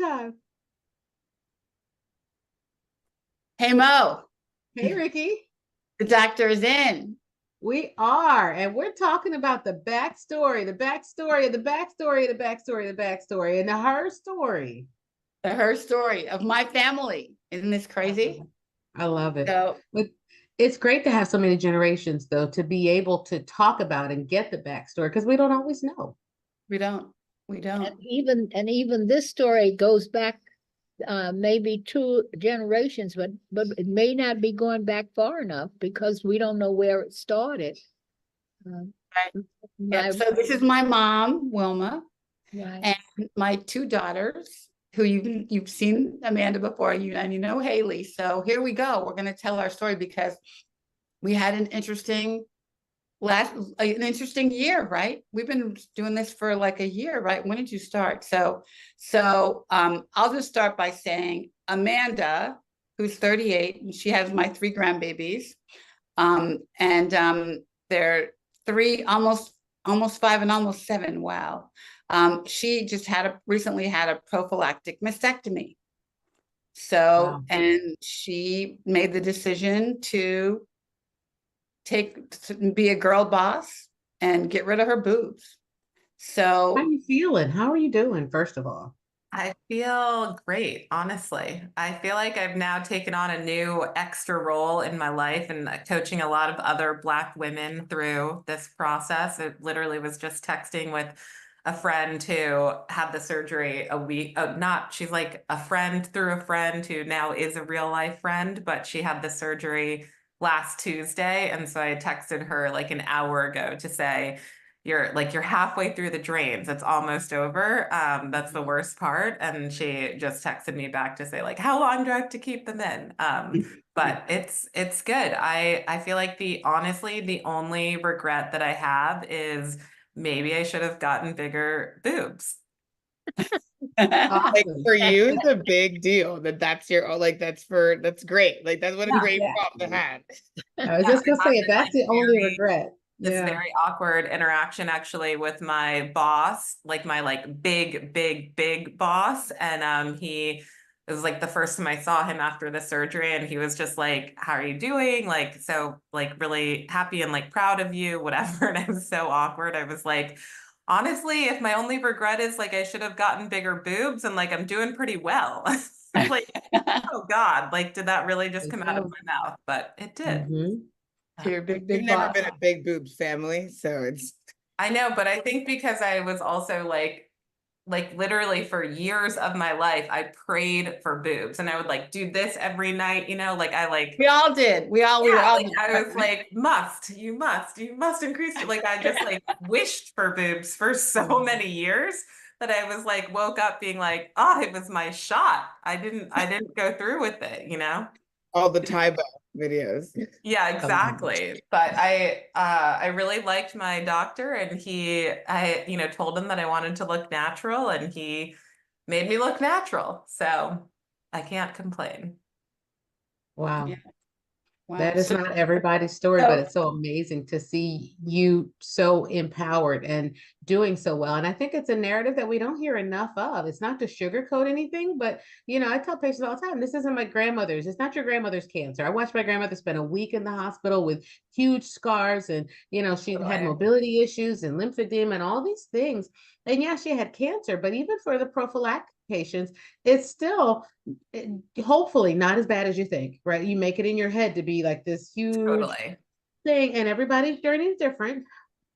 time. Hey Mo, Hey, Ricky. the doctor is in. We are, and we're talking about the backstory, the backstory of the backstory of the backstory of the backstory, and her story. Her story of my family. Isn't this crazy? I love it. So But it's great to have so many generations, though, to be able to talk about and get the backstory because we don't always know. we don't. We And don't. even this story goes back maybe two generations, but it may not be going back far enough because we don't know where it started. Right. My Yep. So this is my mom, Wilma, right. and my two daughters, who you've seen Amanda before, and you know Haley. So here we go. We're going to tell our story because we had an interesting year, right? We've been doing this for like a year, right? When did you start? So I'll just start by saying Amanda, who's 38, and she has my three grandbabies. And they're three, almost five and almost seven. Wow. She just recently had a prophylactic mastectomy. Wow. And she made the decision to be a girl boss and get rid of her boobs. How are So you feeling? How are you doing, first of all? I feel great, honestly. I feel like I've now taken on a new extra role in my life and coaching a lot of other Black women through this process. It literally was just texting with a friend who had the surgery a week, not, she's like a friend through a friend who now is a real life friend, but she had the surgery last Tuesday. And so I texted her like an hour ago to say, you're halfway through the drains. It's almost over. That's the worst part. And she just texted me back to say, like, how long do I have to keep them in? But it's good. I feel like honestly, the only regret that I have is maybe I should have gotten bigger boobs. Like Awesome. for you, it's a big deal that's that's great. Like that's what a Yeah. great Yeah. problem to have. I was Yeah, just gonna I say had if that's the only regret. this Yeah. very awkward interaction actually with my boss, like my big boss. And it was like the first time I saw him after the surgery, and he was just like, how are you doing? Like, so like really happy and like proud of you, whatever. And I was so awkward. I was like, honestly, if my only regret is like I should have gotten bigger boobs, and like I'm doing pretty well. Like, oh God, like did that really just come out of my mouth? But it did. Mm-hmm. So you're a big, We've big never boss. been a big boobs family, so it's I know, but I think because I was also like literally for years of my life, I prayed for boobs, and I would like do this every night, like I like, We all did. We were yeah, all like I was like, you must increase it. Like I just like wished for boobs for so many years that I was like, woke up being like, oh, it was my shot. I didn't go through with it. all the Taibo videos. Yeah, exactly. But I really liked my doctor, and I told him that I wanted to look natural, and he made me look natural. So I can't complain. Wow. Yeah. Wow. That is So, not everybody's story, but so it's so amazing to see you so empowered and doing so well. And I think it's a narrative that we don't hear enough of. It's not to sugarcoat anything, but I tell patients all the time, this isn't my grandmother's. It's not your grandmother's cancer. I watched my grandmother spend a week in the hospital with huge scars, and she had Totally. mobility issues and lymphedema and all these things. And yeah, she had cancer, but even for the prophylactic patients, it's still hopefully not as bad as you think, right? You make it in your head to be like this huge Totally. thing, and everybody's journey is different.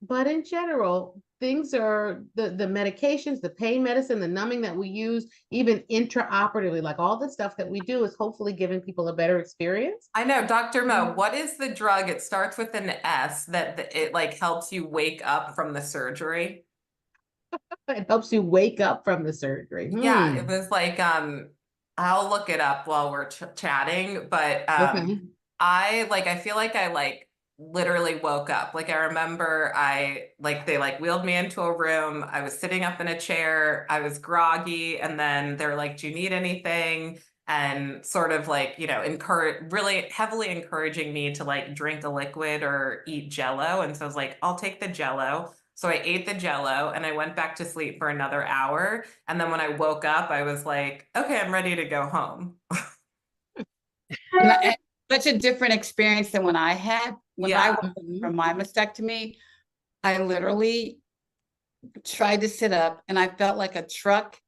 But in general, things are the medications, the pain medicine, the numbing that we use, even intraoperatively, like all the stuff that we do is hopefully giving people a better experience. I know, Dr. Mo, what is the drug? It starts with an S that it like helps you wake up from the surgery. It helps you wake up from the surgery. Yeah, it was like I'll look it up while we're chatting, but Okay. I feel like I like literally woke up. Like I remember they like wheeled me into a room. I was sitting up in a chair. I was groggy, and then they're like, "Do you need anything?" And sort of like, really heavily encouraging me to like drink a liquid or eat Jello. And so I was like, "I'll take the Jello." So I ate the Jello and I went back to sleep for another hour. And then when I woke up, I was like, okay, I'm ready to go home. And such a different experience than when I had, when I Yeah. went for my mastectomy, I literally tried to sit up and I felt like a truck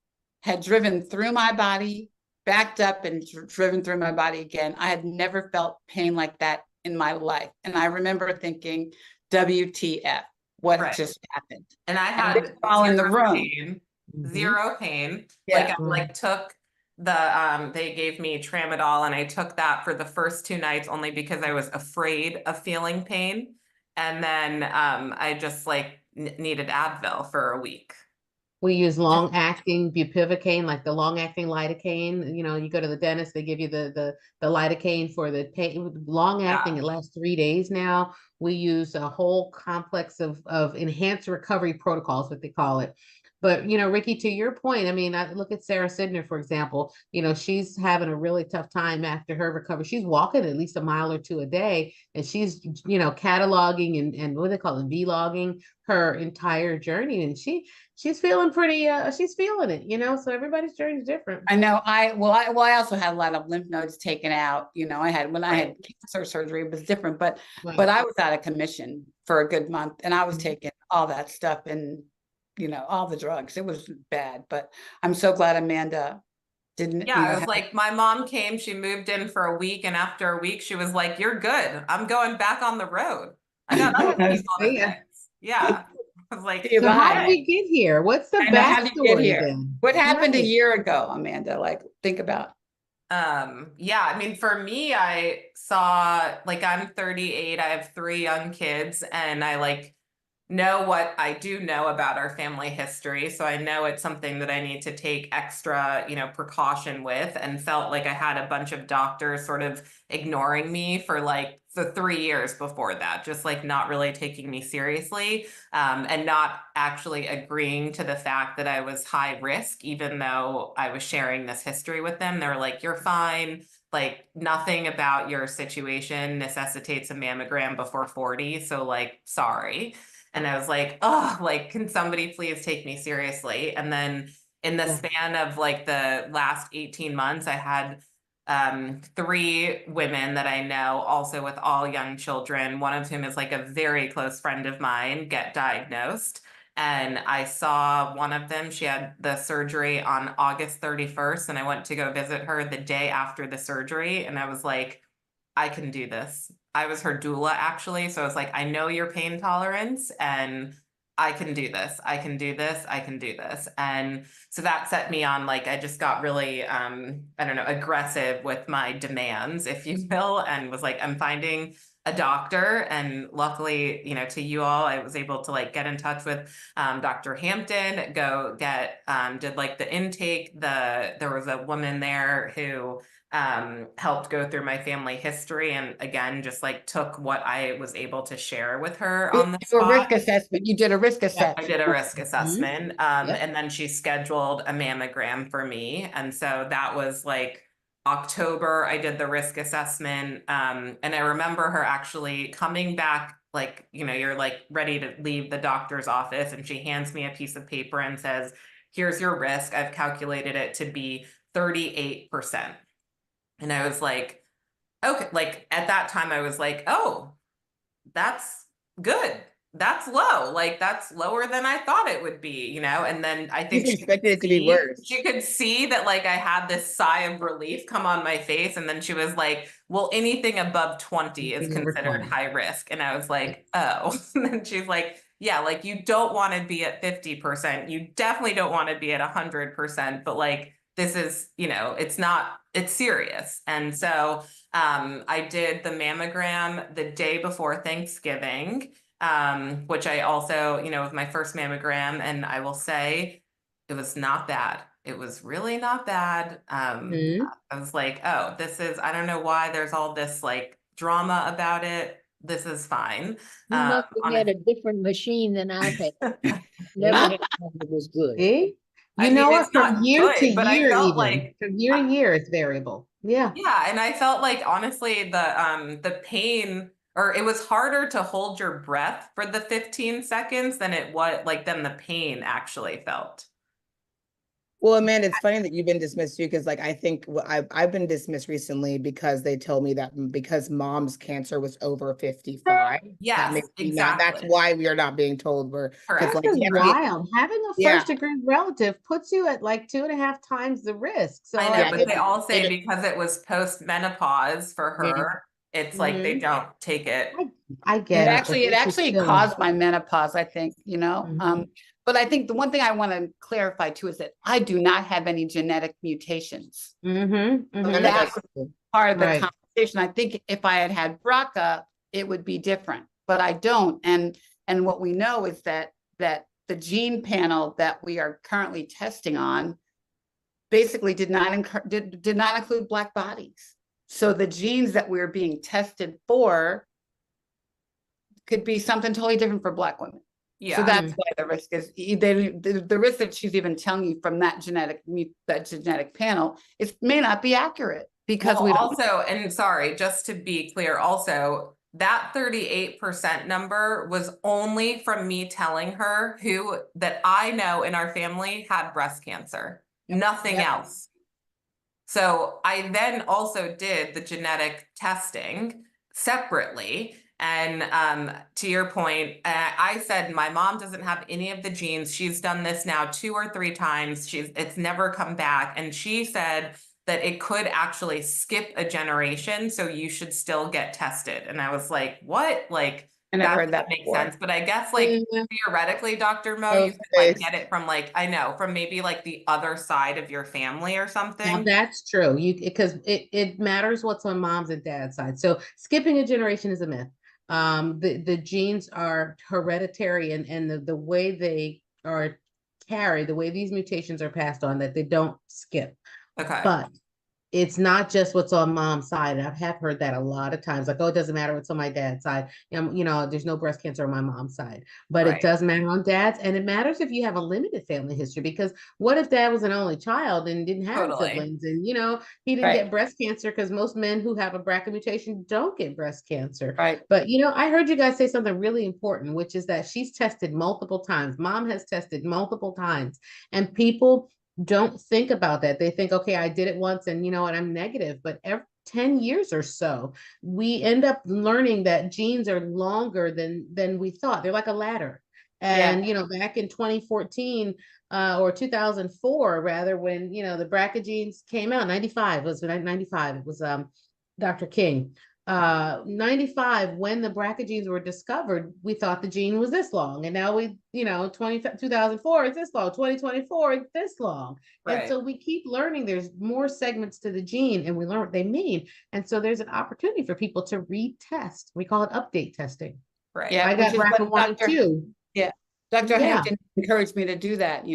had driven through my body, backed up and driven through my body again. I had never felt pain like that in my life. And I remember thinking, WTF, what Right. just happened? And I And had they were all in the zero room. pain, Mhm. zero pain. Yeah. Like I like took the they gave me tramadol and I took that for the first 2 nights only because I was afraid of feeling pain. And then I just like needed Advil for a week. We use long-acting bupivacaine, like the long-acting lidocaine. You know, you go to the dentist, they give you the lidocaine for the pain. Long-acting, Yeah. it lasts 3 days now. We use a whole complex of enhanced recovery protocols, what they call it. But you know, Ricky, to your point, I mean, I look at Sarah Sidner, for example. You know, she's having a really tough time after her recovery. She's walking at least a mile or two a day, and she's, you know, cataloging and what do they call it, vlogging her entire journey, and she's feeling pretty she's feeling it, you know, so everybody's journey is different. I know. I also had a lot of lymph nodes taken out. You know, when I had cancer surgery, it was different, but Right. I was out of commission for a good month and I was Mhm. taking all that stuff and, you know, all the drugs. It was bad, but I'm so glad Amanda didn't, Yeah, you I know, was like, my mom came, she moved in for a week, and after a week, she was like, you're good. I'm going back on the road. I got other have. people See to ya. fix. Yeah. I was like, See you, So how did bye. we get here? What's the I know. How did you get backstory here? then? What happened a Right. year ago, Amanda? Like, think about. yeah, I mean, for me, I saw like I'm 38, I have 3 young kids, and I like know what I do know about our family history. So I know it's something that I need to take extra, you know, precaution with, and felt like I had a bunch of doctors sort of ignoring me for like the 3 years before that, just like not really taking me seriously, and not actually agreeing to the fact that I was high risk, even though I was sharing this history with them. They were like, you're fine. Like nothing about your situation necessitates a mammogram before 40. So like, sorry. And I was like, oh, like, can somebody please take me seriously? And then in the Yeah. span of like the last 18 months, I had 3 women that I know, also with all young children, one of whom is like a very close friend of mine, get diagnosed. And I saw one of them, she had the surgery on August 31st, and I went to go visit her the day after the surgery. And I was like, I can do this. I was her doula actually. So I was like, I know your pain tolerance and I can do this. I can do this. I can do this. And so that set me on like, I just got really, I don't know, aggressive with my demands, if you will, and was like, I'm finding a doctor. And luckily, you know, to you all, I was able to like get in touch with Dr. Hampton, go get, did like the intake. There was a woman there who helped go through my family history, and again just like took what I was able to share with her on the Do a risk spot. assessment. You did a risk I assessment. did a risk assessment, Yep. and then she scheduled a mammogram for me, and so that was like October. I did the risk assessment, and I remember her actually coming back, like, you know, you're like ready to leave the doctor's office, and she hands me a piece of paper and says, here's your risk. I've calculated it to be 38%. And I was like, okay, like at that time I was like, oh, that's good. That's low. Like that's lower than I thought it would be, you know? And then I think You expected it to be worse. she could see that like I had this sigh of relief come on my face. And then she was like, well, anything above 20 is Anything over considered 20. high risk. And I was like, oh. And then she's like, yeah, like you don't want to be at 50%. You definitely don't want to be at 100%, but like this is, you know, it's serious. And so I did the mammogram the day before Thanksgiving, which I also, you know, was my first mammogram, and I will say it was not bad. It was really not bad. Mhm. I was like, oh, I don't know why there's all this like drama about it. This is fine. You must On have had a- a different machine than I've had. Never had one that was good. See? I You mean, know it's what? From not year to good, but I year, felt even like from year to year, it's variable. Yeah. yeah, and I felt like honestly the pain, or it was harder to hold your breath for the 15 seconds than it was like than the pain actually felt. Well, Amanda, it's funny that you've been dismissed too, because like I think I've been dismissed recently because they told me that because mom's cancer was over 55. That Yes, makes me not, that's exactly. why we are not being told we're, because Correct. like That's the FDA wild. Having a Yeah. first degree relative puts you at like 2.5 times the risk. So I know, Yeah, but they they do. all They say do. because it was post menopause for her, it's like they Mhm. don't take it. I It get it. actually, but it this is actually still- caused my menopause, I think, you know. Mhm. But I think the one thing I want to clarify too is that I do not have any genetic mutations. Mhm, So mhm. that was part of the Right. conversation. I think if I had had BRCA, it would be different, but I don't. And what we know is that the gene panel that we are currently testing on basically did not include Black bodies. So the genes that we're being tested for could be something totally different for Black women. Yeah. So that's why the risk is the risk that she's even telling you from that genetic panel, it may not be accurate because Well, we don't. also, and sorry, just to be clear, also, that 38% number was only from me telling her that I know in our family had breast cancer, nothing Yep. else. So I then also did the genetic testing separately. And to your point, I said my mom doesn't have any of the genes. She's done this now 2 or 3 times. It's never come back. And she said that it could actually skip a generation, so you should still get tested. And I was like, what? Like, I never that heard that doesn't make before. sense. But I guess like Yeah. theoretically, Dr. Mo, Oh, you could like face. get it from like, I know, from maybe like the other side of your family or Now, something. that's true. Because it matters what's on mom's and dad's side. So skipping a generation is a myth. The genes are hereditary, and the way they are carried, the way these mutations are passed on, that they don't skip. Okay. But it's not just what's on mom's side. I have heard that a lot of times, like, oh, it doesn't matter what's on my dad's side. There's no breast cancer on my mom's side, but Right. it does matter on dad's, and it matters if you have a limited family history, because what if dad was an only child and didn't have Totally. siblings, and he didn't Right. get breast cancer, because most men who have a BRCA mutation don't get breast cancer. Right. But I heard you guys say something really important, which is that she's tested multiple times. Mom has tested multiple times, and people don't think about that. They think, okay, I did it once and you know what, I'm negative. But every 10 years or so, we end up learning that genes are longer than we thought. They're like a ladder. And back in 2014 or 2004, rather, when the BRCA genes came out, 95 was 95. It was Dr. King. 95, when the BRCA genes were discovered, we thought the gene was this long, and now 2004 is this long, 2024 is this long. Right. And so we keep learning there's more segments to the gene, and we learn what they mean. And so there's an opportunity for people to retest. We call it update testing. Right. Yeah, I got which is what BRCA 1 and 2. Dr. Yeah. Hampton encouraged me to do that,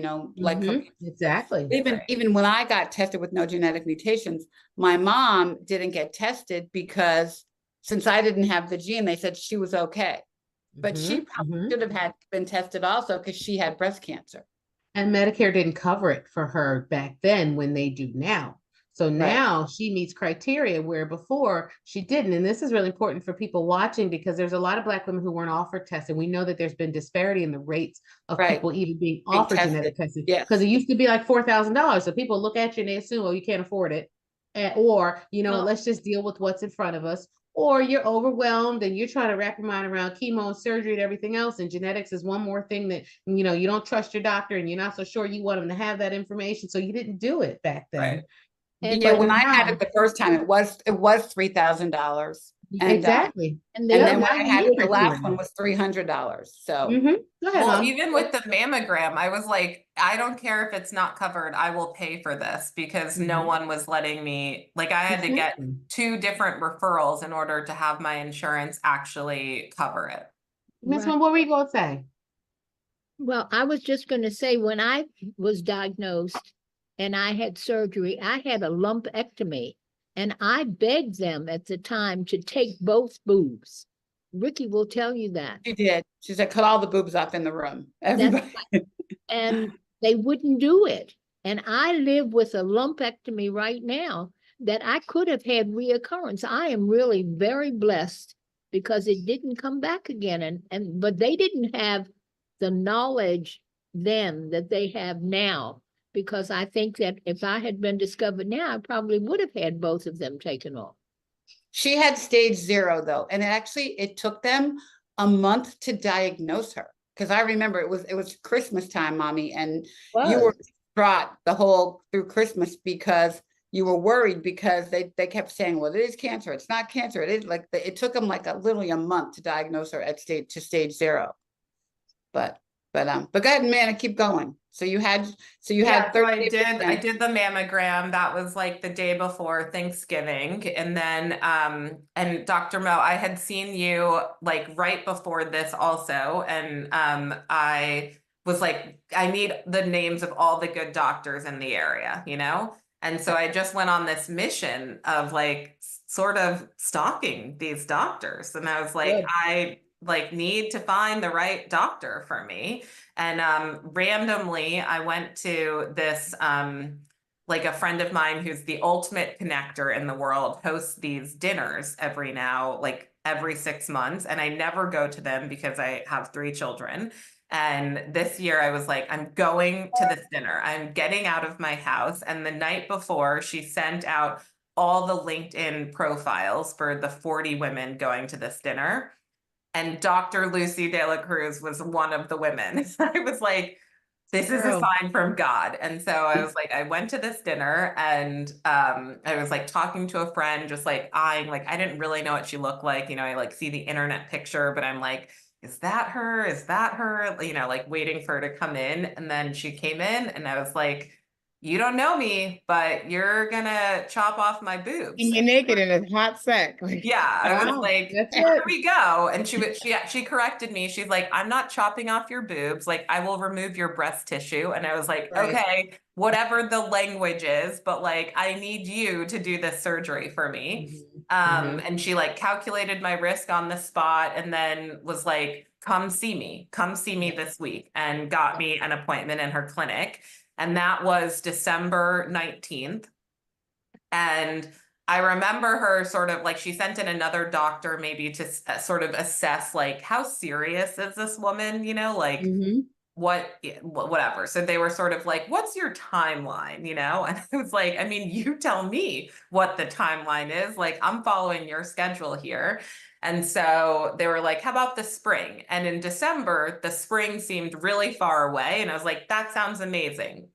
Exactly. even when I got tested with no genetic mutations, my mom didn't get tested because since I didn't have the gene, they said she was okay. But she probably should have been tested also because she had breast cancer. And Medicare didn't cover it for her back then when they do now. So now she meets criteria where before she didn't. And this is really important for people watching, because there's a lot of Black women who weren't offered tests. And we know that there's been disparity in the rates of people even being offered genetic testing. Yes. Because it used to be like $4,000. So people look at you and they assume, oh, you can't afford it. Or, let's just deal with what's in front of us. Or you're overwhelmed and you're trying to wrap your mind around chemo and surgery and everything else. And genetics is one more thing that, you don't trust your doctor and you're not so sure you want them to have that information. So you didn't do it back then. Right. And When I had it the first time, it was $3,000. Exactly. And And they then when now I you had it, need the it last to. one was $300. So Go ahead, Well, Mom. even with the mammogram, I was like, I don't care if it's not covered. I will pay for this, because no one was letting me, like, I had to get 2 different referrals in order to have my insurance actually cover it. Miss Right. Mom, what were you going to say? Well, I was just going to say, when I was diagnosed and I had surgery, I had a lumpectomy, and I begged them at the time to take both boobs. Ricky will tell you that. she did. She said, cut all the boobs off in the room. Everybody. And they wouldn't do it. And I live with a lumpectomy right now that I could have had reoccurrence. I am really very blessed because it didn't come back again. But they didn't have the knowledge then that they have now, because I think that if I had been discovered now, I probably would have had both of them taken off. She had stage 0 though, and it took them a month to diagnose her. Because I remember it was Christmas time, mommy, and you were brought the whole through Christmas because you were worried because they kept saying, well, it is cancer, it's not cancer, it is like it took them like literally a month to diagnose her at stage 0. But go ahead, Amanda, keep going. So you had So I did the mammogram. That was like the day before Thanksgiving. And then and Dr. Mo, I had seen you like right before this also. And I was like, I need the names of all the good doctors in the area, you know? And so I just went on this mission of like sort of stalking these doctors. And I was like, Good. I like need to find the right doctor for me. And randomly I went to this like a friend of mine who's the ultimate connector in the world hosts these dinners every 6 months, and I never go to them because I have 3 children. And this year I was like, I'm going to this dinner. I'm getting out of my house. And the night before, she sent out all the LinkedIn profiles for the 40 women going to this dinner. And Dr. Lucy De La Cruz was one of the women. I was like, this is a Girl. sign from God. And so I was like, I went to this dinner and I was like talking to a friend, just like eyeing, like, I didn't really know what she looked like. You know, I like see the internet picture, but I'm like, is that her? Is that her? You know, like waiting for her to come in. And then she came in and I was like, you don't know me, but you're gonna chop off my boobs. And you're naked in a hot sack. Yeah, I was Wow, like, that's here it. we go. And she corrected me. She's like, I'm not chopping off your boobs. Like, I will remove your breast tissue. And I was like, Right. okay, whatever the language is, but like, I need you to do this surgery for me. Mhm. And she like calculated my risk on the spot and then was like, come see me this week, and got me an appointment in her clinic. And that was December 19th. And I remember her sort of like, she sent in another doctor maybe to sort of assess like, how serious is this woman, you know, like Mhm. whatever. So they were sort of like, what's your timeline, you know? And I was like, I mean, you tell me what the timeline is. Like, I'm following your schedule here. And so they were like, how about the spring? And in December, the spring seemed really far away. And I was like, that sounds amazing.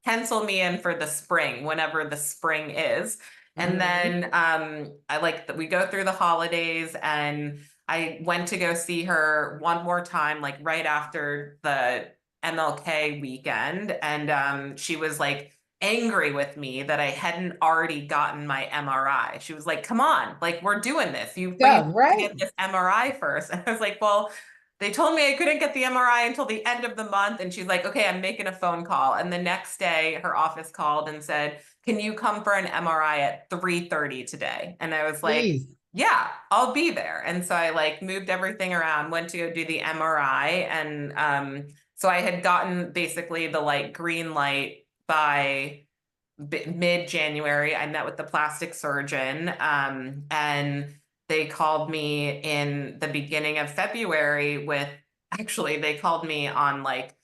Pencil me in for the spring, whenever the spring is. And then I like that we go through the holidays, and I went to go see her one more time, like right after the MLK weekend. And she was like angry with me that I hadn't already gotten my MRI. She was like, come on, like we're doing this. You Yeah, need to right. get this MRI first. And I was like, well, they told me I couldn't get the MRI until the end of the month. And she's like, okay, I'm making a phone call. And the next day her office called and said, can you come for an MRI at 3:30 today? And I was like, Jeez. yeah, I'll be there. And so I like moved everything around, went to go do the MRI. And so I had gotten basically the like green light by mid-January. I met with the plastic surgeon, and they called me in the beginning of February actually, they called me on like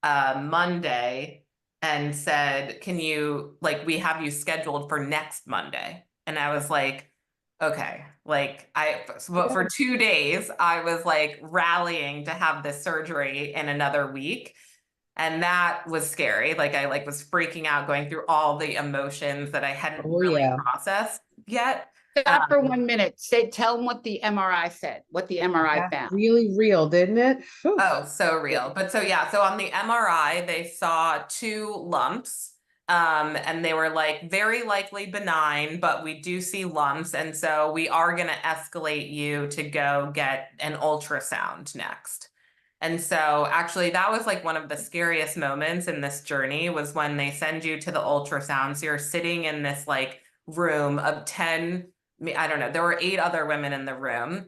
Monday and said, can you, like, we have you scheduled for next Monday. And I was like, okay, like but for 2 days, I was like rallying to have this surgery in another week. And that was scary. Like I like was freaking out, going through all the emotions that I hadn't Oh, really yeah. processed yet. Stop for 1 minute. Tell them what the MRI said, what the MRI That's found. really real, didn't it? Whew. Oh, so real. But so yeah, so on the MRI, they saw 2 lumps. And they were like very likely benign, but we do see lumps. And so we are going to escalate you to go get an ultrasound next. And so actually that was like one of the scariest moments in this journey, was when they send you to the ultrasound. So you're sitting in this like room of 10, I don't know, there were 8 other women in the room.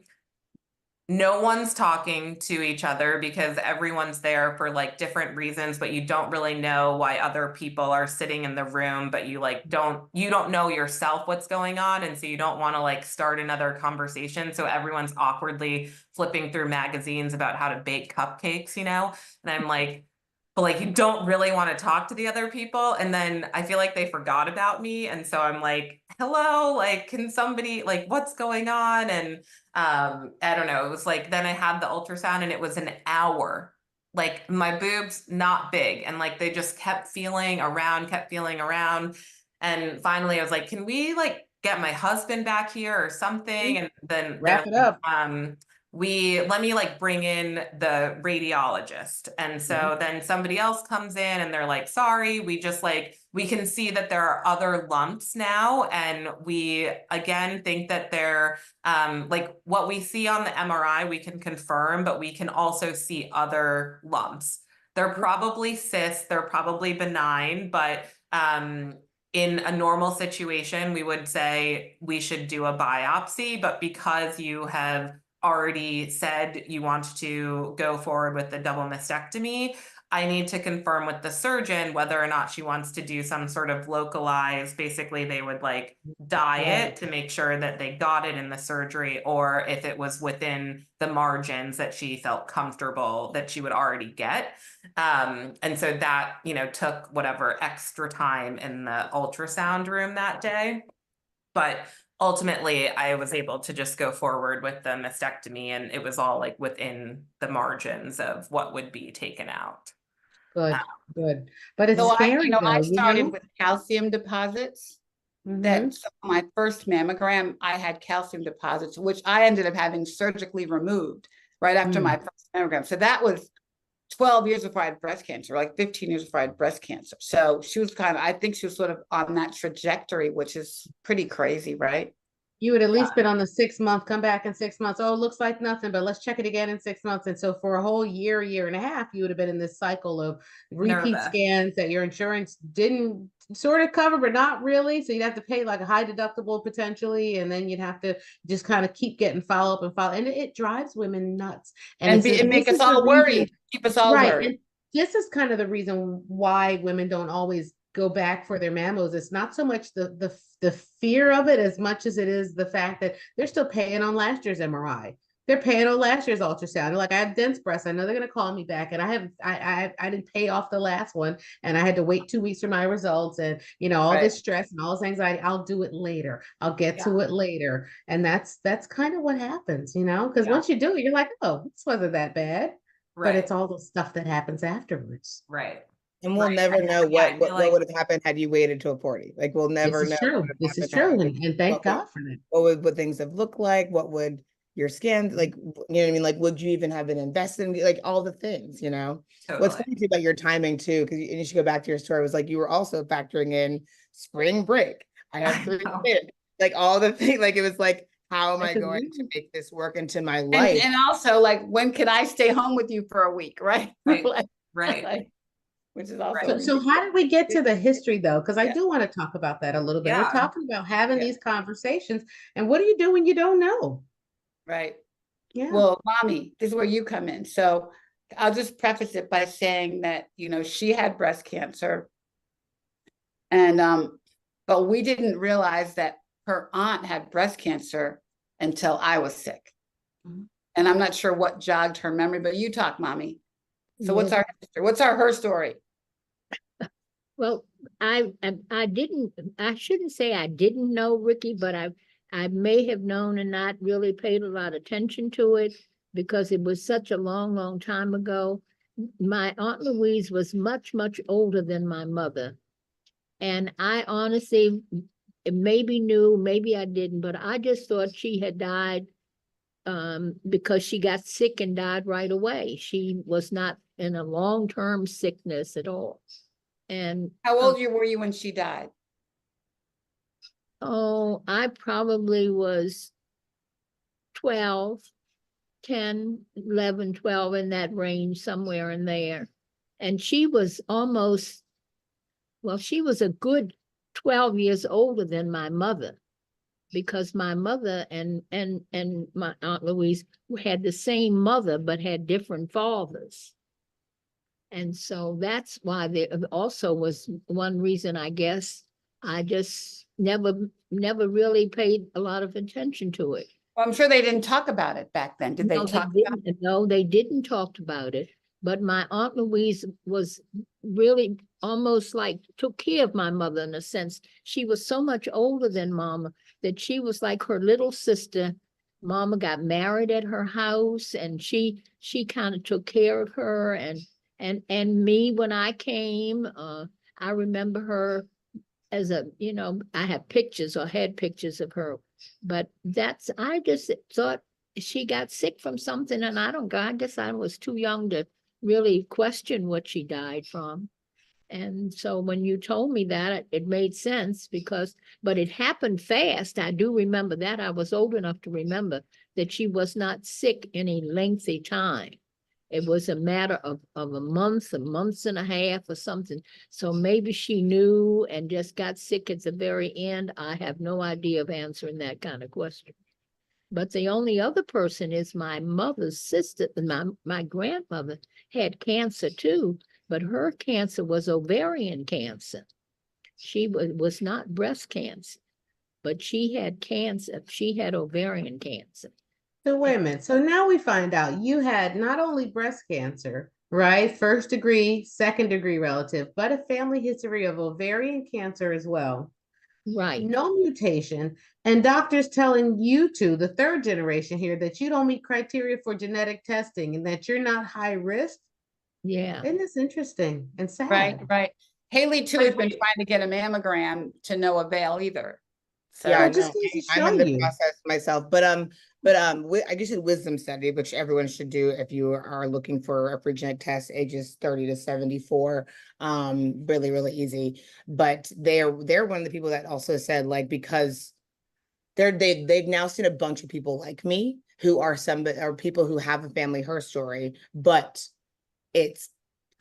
no one's talking to each other because everyone's there for like different reasons, but you don't really know why other people are sitting in the room, but you like you don't know yourself what's going on. And so you don't want to like start another conversation. So everyone's awkwardly flipping through magazines about how to bake cupcakes, you know? And I'm like, but like you don't really want to talk to the other people. And then I feel like they forgot about me. And so I'm like, hello, like, can somebody like what's going on? And I don't know, it was like then I had the ultrasound and it was an hour. Like my boobs not big and like they just kept feeling around, and finally I was like, can we like get my husband back here or something? And then Wrap they're it up. let me like bring in the radiologist. And so then somebody else comes in and they're like, sorry, we just like, we can see that there are other lumps now. And we again think that they're like what we see on the MRI, we can confirm, but we can also see other lumps. They're probably cysts, they're probably benign, but in a normal situation, we would say we should do a biopsy, but because you have already said you want to go forward with the double mastectomy, I need to confirm with the surgeon whether or not she wants to do some sort of localized, basically they would like dye it to make sure that they got it in the surgery, or if it was within the margins that she felt comfortable that she would already get. And so that, you know, took whatever extra time in the ultrasound room that day. But ultimately, I was able to just go forward with the mastectomy, and it was all like within the margins of what would be taken out. Good, good. But it's So scary though, I you started know? with calcium deposits. Mhm. That so my first mammogram, I had calcium deposits, which I ended up having surgically removed right after my first mammogram. So that was 12 years before I had breast cancer, like 15 years before I had breast cancer. So she was I think she was sort of on that trajectory, which is pretty crazy, right? You would at least been on the 6 month, come back in 6 months. Oh, it looks like nothing, but let's check it again in 6 months. And so for a whole year and a half, you would have been in this cycle of repeat Nervous. scans that your insurance didn't sort of cover, but not really. So you'd have to pay like a high deductible potentially, and then you'd have to just kind of keep getting follow up and follow. And it drives women nuts. And it's make this us is the all reason- worried, keep us all right. worried. And this is kind of the reason why women don't always go back for their mammos. It's not so much the fear of it as much as it is the fact that they're still paying on last year's MRI. They're paying on last year's ultrasound. Like I have dense breasts. I know they're gonna call me back, and I didn't pay off the last one, and I had to wait 2 weeks for my results, and you know all Right. this stress and all this anxiety. I'll do it later. I'll get to it later, and that's kind of what happens, you know, because Yeah. once you do it, you're like, oh, this wasn't that bad, but Right. it's all the stuff that happens afterwards. Right. And we'll Right. never know Yeah, I what feel like- would have happened had you waited till 40. Like we'll never This is know. true. what would have This is happened true, had you- and thank what would- God for that. would things have looked like? What would your scans like? You know what I mean? Like, would you even have been invested in like all the things? You know, what's Totally. funny too about your timing too, because you should go back to your story. Was like you were also factoring in spring break. I have I 3 know. kids, like all the things. Like it was like, how am I That's going to amazing. make this work into my life? And also like, when can I stay home with you for a week, right? Right. Like, Right. like, which is also Right. So how did we get to the history though? Because I Yeah. do want to talk about that a little bit. We're Yeah. talking about having Yeah. these conversations, and what do you do when you don't know? right. Yeah. Well, mommy, this is where you come in. So I'll just preface it by saying that, she had breast cancer. And but we didn't realize that her aunt had breast cancer until I was sick. Mhm. And I'm not sure what jogged her memory, but you talk, mommy. So what's Yeah. our history? What's her story? Well, I shouldn't say I didn't know, Ricky, but I may have known and not really paid a lot of attention to it because it was such a long time ago. My Aunt Louise was much older than my mother. And I honestly maybe knew, maybe I didn't, but I just thought she had died because she got sick and died right away. She was not in a long-term sickness at all. And How old were you when she died? oh, I probably was 12, 10, 11, 12 in that range, somewhere in there. And she was she was a good 12 years older than my mother. because my mother and my Aunt Louise had the same mother but had different fathers. And so that's why there also was one reason, I guess, I just never really paid a lot of attention to it. Well, I'm sure they didn't talk about it back then. Did they No, talk about it? No, they didn't talk about it. But my Aunt Louise was really almost like took care of my mother in a sense. She was so much older than Mama that she was like her little sister. Mama got married at her house, and she kind of took care of her and me when I came. I remember her as a, I have pictures or had pictures of her, but I just thought she got sick from something, and I guess I was too young to really question what she died from. And so when you told me that, it made sense but it happened fast. I do remember that. I was old enough to remember that she was not sick any lengthy time. It was a matter of a month and a half or something. So maybe she knew and just got sick at the very end. I have no idea of answering that kind of question. But the only other person is my mother's sister. My grandmother had cancer too, but her cancer was ovarian cancer. She was not breast cancer, but she had cancer. She had ovarian cancer. So wait a minute. So now we find out you had not only breast cancer, right? First degree, second degree relative, but a family history of ovarian cancer as well. Right. No mutation, and doctors telling you two, the third generation here, that you don't meet criteria for genetic testing and that you're not high risk. Yeah. Isn't this interesting and sad? Right. Haley too has been trying to get a mammogram to no avail either. So Yeah, Well, I just know. goes to I'm show in the you. process myself, but I just did wisdom study, which everyone should do if you are looking for a free genetic test, ages 30 to 74. Really, really easy. But they're one of the people that also said, like, because they've now seen a bunch of people like me who are people who have a family her story, but it's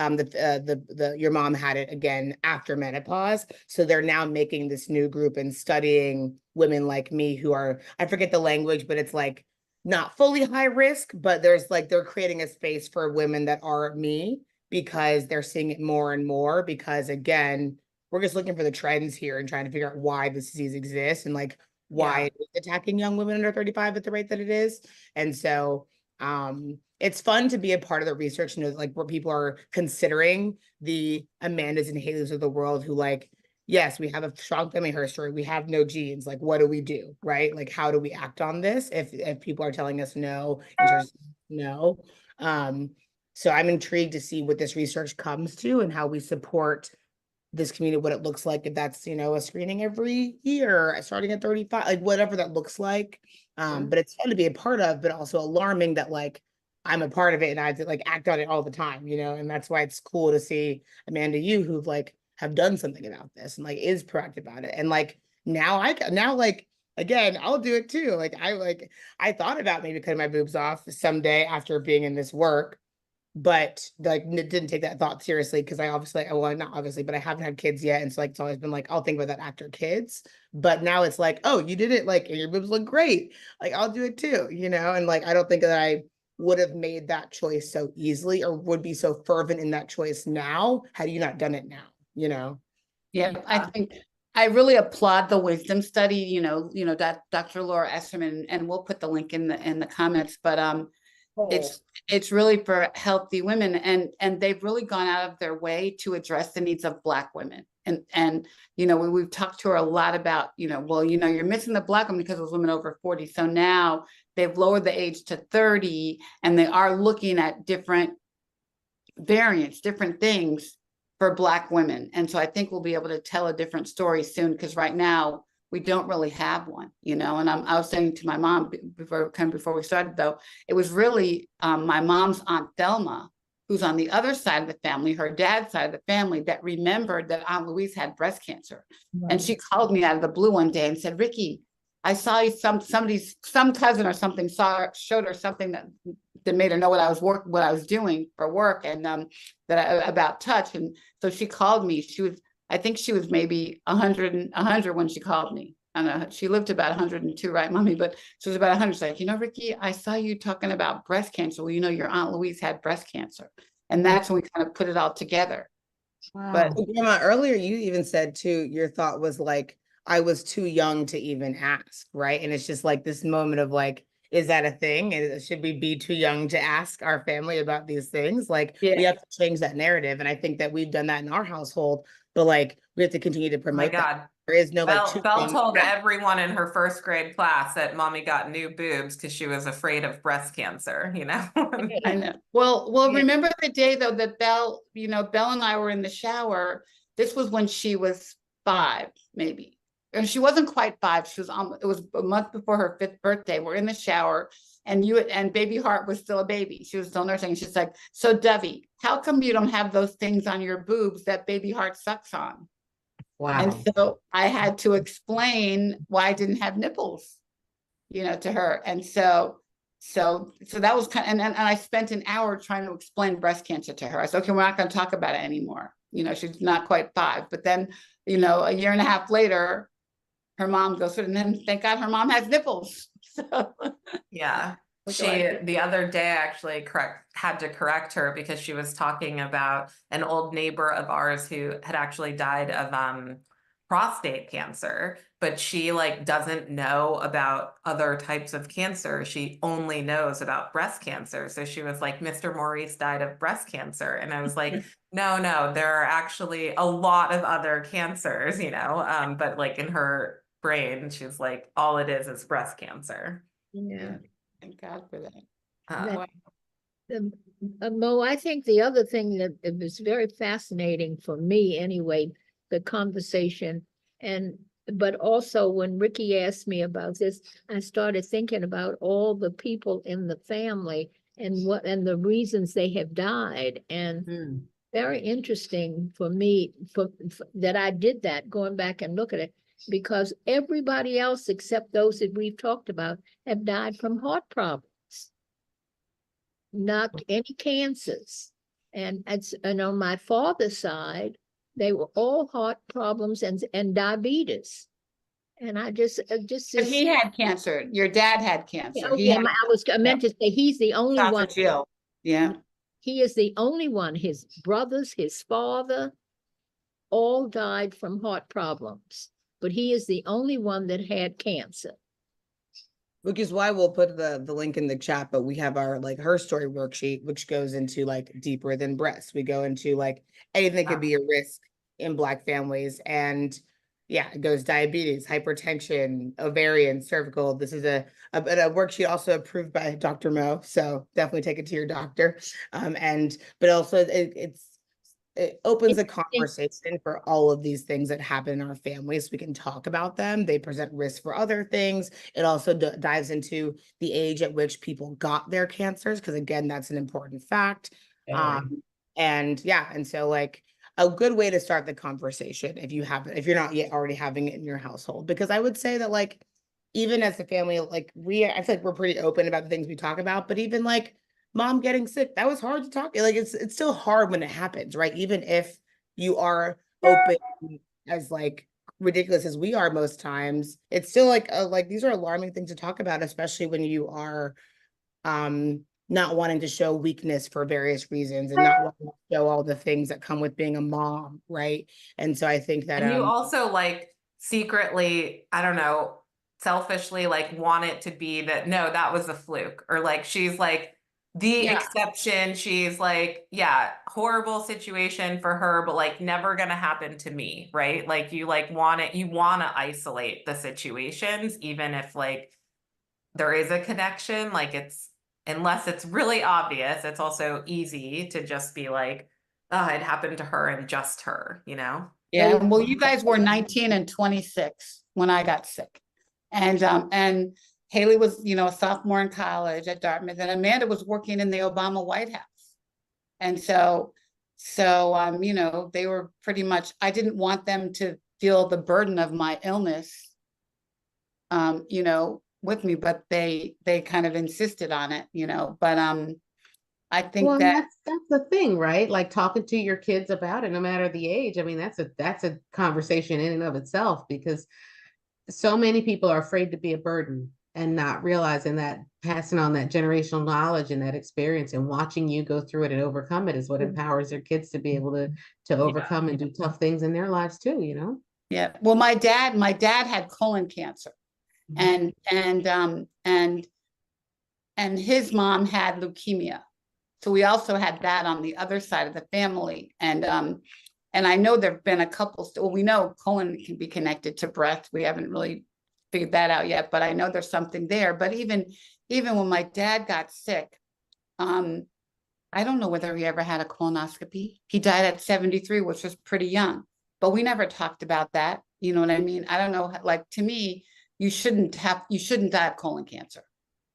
your mom had it again after menopause. So they're now making this new group and studying women like me who are, I forget the language, but it's like not fully high risk, but there's like, they're creating a space for women that are me because they're seeing it more and more because again, we're just looking for the trends here and trying to figure out why this disease exists and like why it is attacking young women under 35 at the rate that it is. And so it's fun to be a part of the research and like where people are considering the Amandas and Haleys of the world who like, yes, we have a strong family history. We have no genes. Like, what do we do? Right? Like, how do we act on this if people are telling us no, no. So I'm intrigued to see what this research comes to and how we support this community, what it looks like, if that's, a screening every year, starting at 35, like whatever that looks like. But it's fun to be a part of, but also alarming that like I'm a part of it and I have to like act on it all the time, and that's why it's cool to see Amanda, you who've like have done something about this and like is proactive about it. And like now like again, I'll do it too. Like I thought about maybe cutting my boobs off someday after being in this work, but like didn't take that thought seriously because I obviously, well, not obviously, but I haven't had kids yet. And so like, it's always been like, I'll think about that after kids. But now it's like, oh, you did it, like, and your boobs look great. Like, I'll do it too, and like, I don't think that I would have made that choice so easily or would be so fervent in that choice now had you not done it now, Yeah, I think I really applaud the wisdom study, that Dr. Laura Esserman, and we'll put the link in the comments, but it's really for healthy women and they've really gone out of their way to address the needs of Black women. And we've talked to her a lot about, well, you're missing the Black women because it was women over 40. So now they've lowered the age to 30 and they are looking at different variants, different things for Black women. And so I think we'll be able to tell a different story soon because right now we don't really have one, and I was saying to my mom before we started though, it was really my mom's Aunt Thelma, who's on the other side of the family, her dad's side of the family, that remembered that Aunt Louise had breast cancer. Right. And she called me out of the blue one day and said, Ricky, I saw you, some cousin or something showed her something that made her know what I was doing for work and about touch. And so she called me. I think she was maybe 100 when she called me. I don't know, she lived about 102, right, mommy? But she was about 100. She's like, you know, Ricky, I saw you talking about breast cancer. Well, you know, your Aunt Louise had breast cancer. And that's when we kind of put it all together. But Wow. Well, Grandma, earlier you even said too, your thought was like, I was too young to even ask, right? And it's just like this moment of like, is that a thing? Should we be too young to ask our family about these things? Like, we yeah, have to change that narrative. And I think that we've done that in our household, but like, we have to continue to Oh my promote that. God. There is no like too Belle young. told everyone in her first grade class that mommy got new boobs because she was afraid of breast cancer, you know? I know. Well, Yeah. remember the day though that Belle, you know, Belle and I were in the shower. This was when she was 5, maybe. And she wasn't quite 5. She was it was a month before her 5th birthday. We're in the shower and baby Hart was still a baby. She was still nursing. She's like, so Dovey, how come you don't have those things on your boobs that baby Hart sucks on? And Wow. so I had to explain why I didn't have nipples, you know, to her. And so that was kind of, and I spent an hour trying to explain breast cancer to her. I said, okay, we're not going to talk about it anymore. You know, she's not quite 5, but then, you know, a year and a half later, her mom goes through it, and then thank God her mom has nipples. So Yeah. What do I do? The other day actually had to correct her because she was talking about an old neighbor of ours who had actually died of prostate cancer, but she like doesn't know about other types of cancer. She only knows about breast cancer. So she was like, Mr. Maurice died of breast cancer. And I was like, no, there are actually a lot of other cancers, you know, but like in her brain, she's like, all it is breast cancer. Yeah. Thank God for that. Uh, Mo, I think the other thing that it was very fascinating for me anyway, the conversation, but also when Ricky asked me about this, I started thinking about all the people in the family and the reasons they have died. And Hmm. very interesting for me that I did that, going back and look at it, because everybody else except those that we've talked about have died from heart problems, not any cancers. And on my father's side, they were all heart problems and diabetes. And I just But he had cancer. Your dad had cancer. oh He yeah, had I meant to say he's the only one. esophageal. Yeah. He is the only one. His brothers, his father, all died from heart problems, but he is the only one that had cancer. Which is why we'll put the link in the chat, but we have our like her story worksheet, which goes into like deeper than breast. We go into like anything that could be a risk in Black families. And yeah, it goes diabetes, hypertension, ovarian, cervical. This is a worksheet also approved by Dr. Mo. So definitely take it to your doctor. But also it opens a conversation for all of these things that happen in our families. We can talk about them. They present risk for other things. It also dives into the age at which people got their cancers, because again, that's an important fact. And so like a good way to start the conversation if you're not yet already having it in your household, because I would say that like even as a family, like I feel like we're pretty open about the things we talk about, but even like mom getting sick, that was hard to talk. Like it's still hard when it happens, right? Even if you are open, as like ridiculous as we are most times, it's still like these are alarming things to talk about, especially when you are not wanting to show weakness for various reasons and not wanting to show all the things that come with being a mom, right? And so I think that and you also like secretly, I don't know, selfishly like want it to be that no, that was a fluke, or like she's like the Yeah. exception. She's like, yeah, horrible situation for her, but like never gonna happen to me, right? Like you like want it, you want to isolate the situations, even if like there is a connection, like unless it's really obvious, it's also easy to just be like, oh, it happened to her and just her, you know? Yeah. Well, you guys were 19 and 26 when I got sick. And Haley was, you know, a sophomore in college at Dartmouth, and Amanda was working in the Obama White House. And so, you know, they were pretty much, I didn't want them to feel the burden of my illness, you know, with me, but they kind of insisted on it, you know, but I think Well, that that's the thing, right? Like talking to your kids about it, no matter the age. I mean, that's a conversation in and of itself, because so many people are afraid to be a burden and not realizing that passing on that generational knowledge and that experience and watching you go through it and overcome it is what empowers their kids to be able to overcome and do tough things in their lives too, you know? Yeah. Well, my dad had colon cancer, and his mom had leukemia. So we also had that on the other side of the family. And I know there've been a couple, well, we know colon can be connected to breast. We haven't really figured that out yet, but I know there's something there. But even when my dad got sick, I don't know whether he ever had a colonoscopy. He died at 73, which was pretty young, but we never talked about that. You know what I mean? I don't know, like, to me, you shouldn't die of colon cancer,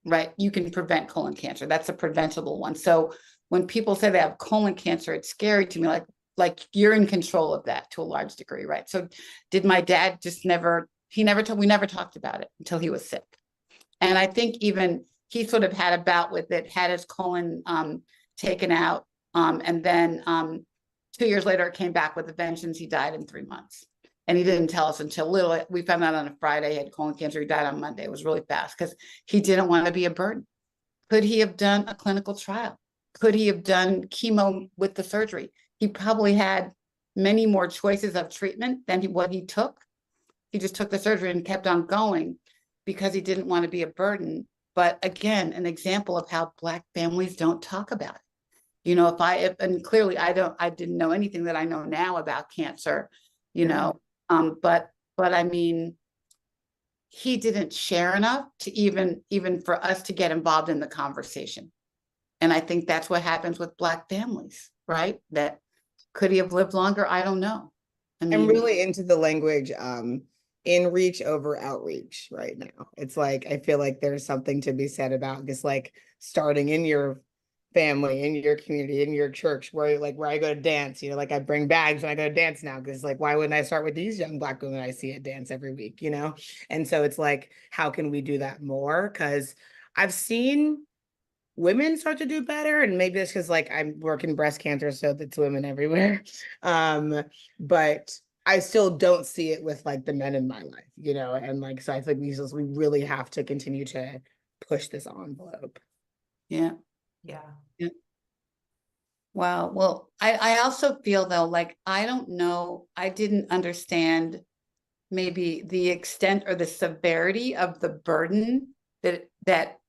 right? You can prevent colon cancer. That's a preventable one. So when people say they have colon cancer, it's scary to me, like you're in control of that to a large degree, right? So did my dad just we never talked about it until he was sick. And I think even he sort of had a bout with it, had his colon taken out. And then 2 years later, it came back with a vengeance. He died in 3 months. And he didn't tell us until we found out on a Friday he had colon cancer. He died on Monday. It was really fast because he didn't want to be a burden. Could he have done a clinical trial? Could he have done chemo with the surgery? He probably had many more choices of treatment than what he took. He just took the surgery and kept on going because he didn't want to be a burden. But again, an example of how Black families don't talk about it. You know, and clearly I didn't know anything that I know now about cancer, you know, but I mean, he didn't share enough to even for us to get involved in the conversation. And I think that's what happens with Black families, right? That could he have lived longer? I don't know. I'm really into the language in reach over outreach right now. It's like, I feel like there's something to be said about just like starting in your family, in your community, in your church, where I go to dance, you know, like I bring bags when I go to dance now, because like, why wouldn't I start with these young Black women I see at dance every week, you know? And so it's like, how can we do that more? Because I've seen women start to do better, and maybe it's because like I'm working breast cancer, so it's women everywhere. But I still don't see it with like the men in my life, you know, and like, so I think we really have to continue to push this envelope. Yeah. Yeah. Wow. Well, I also feel though, like, I don't know, I didn't understand maybe the extent or the severity of the burden that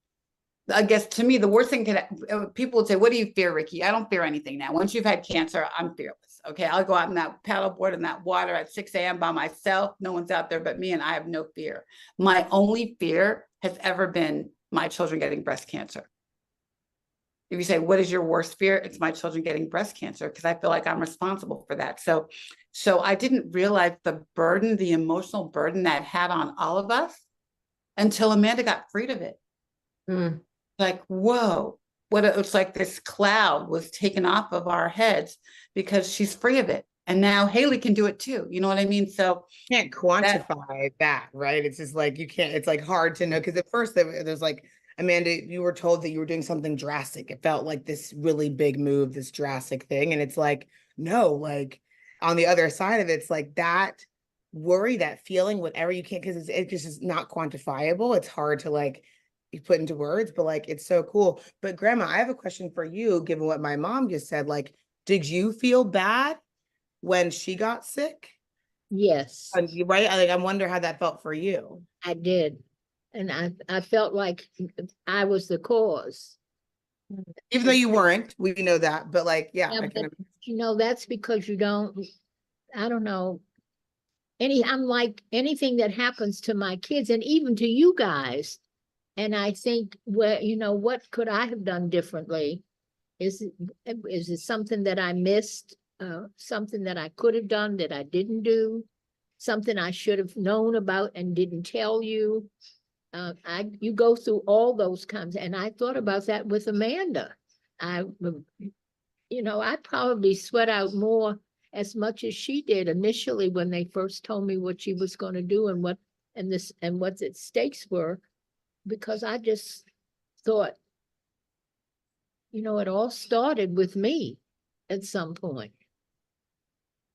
I guess to me, the worst thing people would say, what do you fear, Ricky? I don't fear anything now. Once you've had cancer, I'm fearless. Okay. I'll go out in that paddleboard in that water at 6 a.m. by myself. No one's out there but me, and I have no fear. My only fear has ever been my children getting breast cancer. If you say, what is your worst fear? It's my children getting breast cancer, because I feel like I'm responsible for that. So I didn't realize the burden, the emotional burden that had on all of us until Amanda got freed of it. Mm. Like, whoa, it's like this cloud was taken off of our heads because she's free of it. And now Haley can do it too. You know what I mean? So you can't quantify that, right? It's just like, you can't, it's like hard to know. Because at first there's like, Amanda, you were told that you were doing something drastic. It felt like this really big move, this drastic thing. And it's like, no, like on the other side of it, it's like that worry, that feeling, whatever you can't, because it just is not quantifiable. It's hard to like put into words, but like, it's so cool. But Grandma, I have a question for you, given what my mom just said. Like, did you feel bad when she got sick? Yes, Right? I wonder how that felt for you. I did. And I felt like I was the cause. Even though you weren't, we know that, but like, yeah, Yeah, I can. but, you know, that's because I don't know, I'm like anything that happens to my kids and even to you guys. And I think, well, you know, what could I have done differently? Is it something that I missed? Something that I could have done that I didn't do? Something I should have known about and didn't tell you? You go through all those kinds, and I thought about that with Amanda. I probably sweat out more as much as she did initially when they first told me what she was going to do and what its stakes were, because I just thought, it all started with me at some point.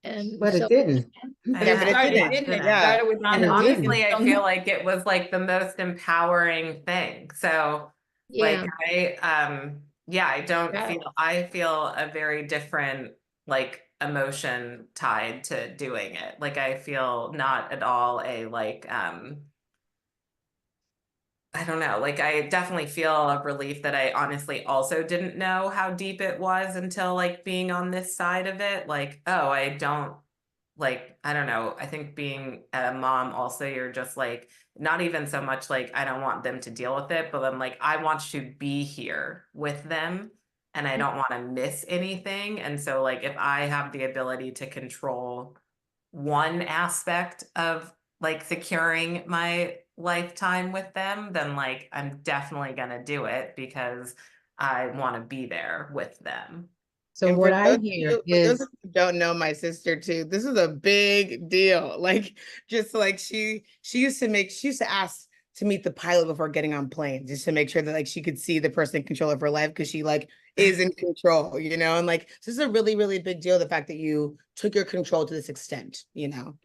And But so, it didn't. Yeah, but it started, didn't. didn't it? Yeah. Started with And it Honestly, I Don't feel know. like it was like the most empowering thing. So like yeah, yeah, Yeah. I feel a very different like emotion tied to doing it. Like I feel not at all a like I don't know, like I definitely feel a relief that I honestly also didn't know how deep it was until like being on this side of it. Like, oh, I don't like, I don't know. I think being a mom also, you're just like, not even so much like, I don't want them to deal with it, but I'm like, I want to be here with them and I don't want to miss anything. And so, like, if I have the ability to control one aspect of like securing my lifetime with them, then like, I'm definitely going to do it because I want to be there with them. So And what I hear for those is, of you who don't know my sister too, this is a big deal. Like, just like she used to ask to meet the pilot before getting on planes, just to make sure that like she could see the person in control of her life because she like is in control, you know. And like this is a really, really big deal. The fact that you took your control to this extent, you know.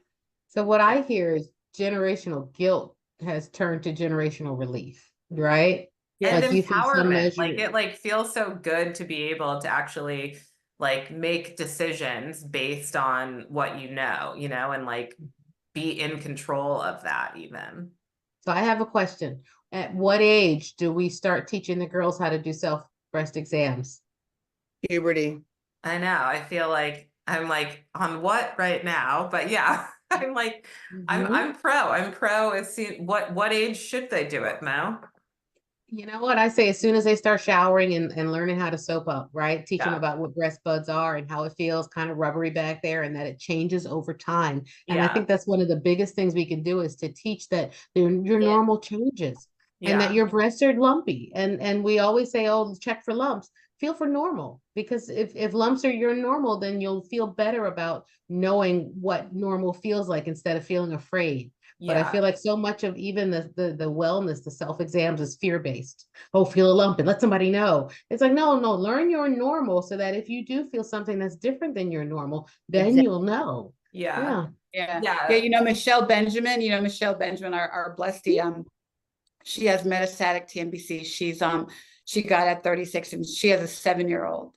so what I hear is generational guilt has turned to generational relief, right? Yeah. And Like you feel some empowerment, like measure. it like feels so good to be able to actually like make decisions based on what you know, and like be in control of that even. So I have a question. At what age do we start teaching the girls how to do self breast exams? Puberty. I know. I feel like I'm like on what right now, but yeah, I'm like Mhm. I'm pro as soon what age should they do it, Mo? You know what I say? As soon as they start showering and learning how to soap up, right? Teach them Yeah. about what breast buds are and how it feels kind of rubbery back there and that it changes over time. And I Yeah. think that's one of the biggest things we can do is to teach that your yeah, normal changes and that Yeah. your breasts are lumpy. And we always say, oh, check for lumps. Feel for normal because if lumps are your normal, then you'll feel better about knowing what normal feels like instead of feeling afraid. But I Yeah. feel like so much of even the wellness, the self-exams is fear-based. Oh, feel a lump and let somebody know. It's like, no, no, learn your normal so that if you do feel something that's different than your normal, then exactly. you'll know. Yeah. Yeah. Yeah. Yeah. Michelle Benjamin, Michelle Benjamin, our blessed, she has metastatic TNBC. She got at 36 and she has a 7-year-old.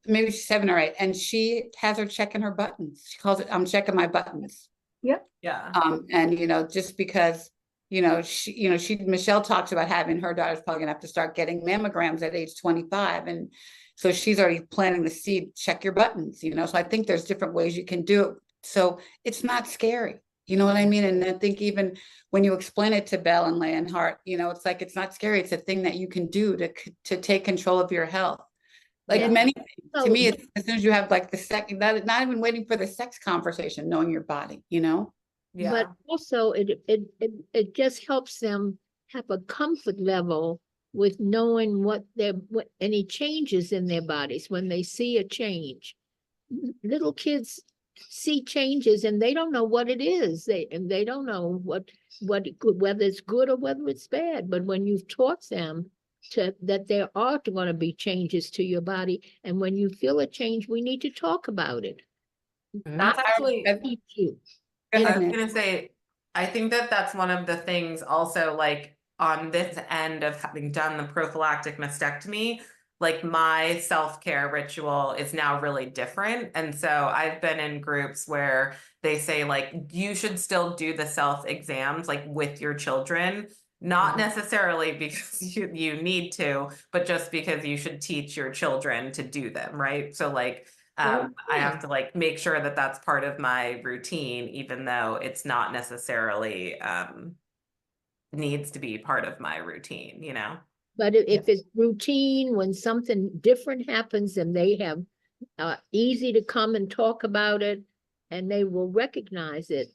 Maybe she's 7 or 8, and she has her checking her buttons. She calls it, I'm checking my buttons. Yep. Yeah. And just because, Michelle talks about having her daughter's probably gonna have to start getting mammograms at age 25. And so she's already planting the seed, check your buttons, so I think there's different ways you can do it. So it's not scary. You know what I mean? And I think even when you explain it to Belle and Leonhardt, it's like, it's not scary. It's a thing that you can do to take control of your health. Like Yeah. many things, to So, me, it's as soon as you have like the second, not even waiting for the sex conversation, knowing your body, Yeah. but also it just helps them have a comfort level with knowing what any changes in their bodies when they see a change. Little kids see changes and they don't know what it is. They don't know whether it's good or whether it's bad. But when you've taught them that there are going to be changes to your body, and when you feel a change, we need to talk about it. That's actually Teach you. Go I ahead, was Nan. gonna say, I think that that's one of the things also like on this end of having done the prophylactic mastectomy, like my self-care ritual is now really different. And so I've been in groups where they say like you should still do the self exams like with your children, not necessarily because you need to, but just because you should teach your children to do them, right? So like I have to like make sure that that's part of my routine, even though it's not necessarily needs to be part of my routine, But if it's routine, when something different happens and they have easy to come and talk about it and they will recognize it.